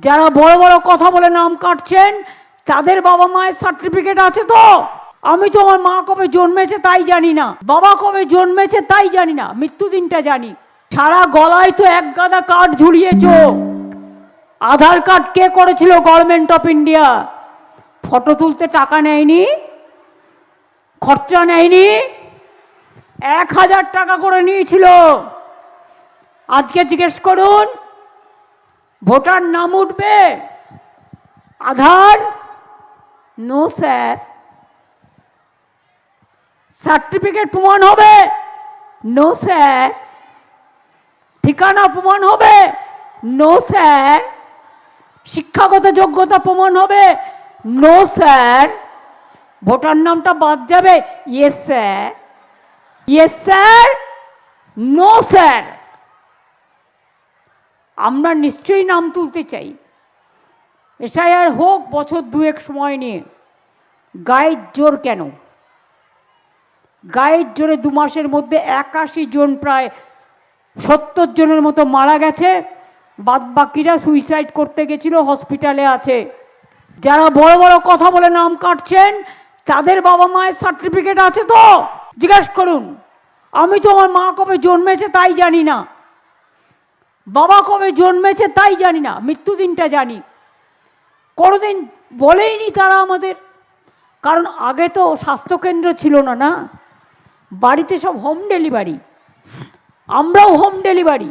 যারা বড় বড় কথা বলে নাম কাটছেন তাদের বাবা মায়ের সার্টিফিকেট আছে তো? আমি তো আমার মা কবে জন্মেছে তাই জানি না, বাবা কবে জন্মেছে তাই জানি না, মৃত্যুদিনটা জানি। সারা গলায় তো এক গাদা কার্ড ঝুলিয়েছ। আধার কার্ড কে করেছিল? Government of India. ফটো তুলতে টাকা নেয়নি, খরচা নেয়নি, 1000 টাকা করে নিয়েছিল। আজকে জিজ্ঞেস করুন, ভোটার নাম উঠবে, আধার নো স্যার। সার্টিফিকেট প্রমাণ হবে, নো স্যার। ঠিকানা প্রমাণ হবে, নো স্যার। শিক্ষাগত যোগ্যতা প্রমাণ হবে, নো স্যার। ভোটার নামটা বাদ যাবে, yes sir, yes sir, no sir. আমরা নিশ্চয়ই নাম তুলতে চাই, এসআইআর হোক বছর দুয়েক সময় নিয়ে। গায়ের জোর কেন? গায়ের জোরে 2 মাসের মধ্যে 81 জন, প্রায় 70 জনের মতো মারা গেছে। বাদ বাকিরা সুইসাইড করতে গেছিল, হসপিটালে আছে। যারা বড় বড় কথা বলে নাম কাটছেন তাদের বাবা মায়ের সার্টিফিকেট আছে তো? জিজ্ঞাসা করুন। আমি তো আমার মা কবে জন্মেছে তাই জানি না, বাবা কবে জন্মেছে তাই জানি না, মৃত্যুদিনটা জানি। কোনোদিন বলেইনি তারা আমাদের। কারণ আগে তো স্বাস্থ্যকেন্দ্র ছিল না, না বাড়িতে সব হোম ডেলিভারি, আমরাও হোম ডেলিভারি।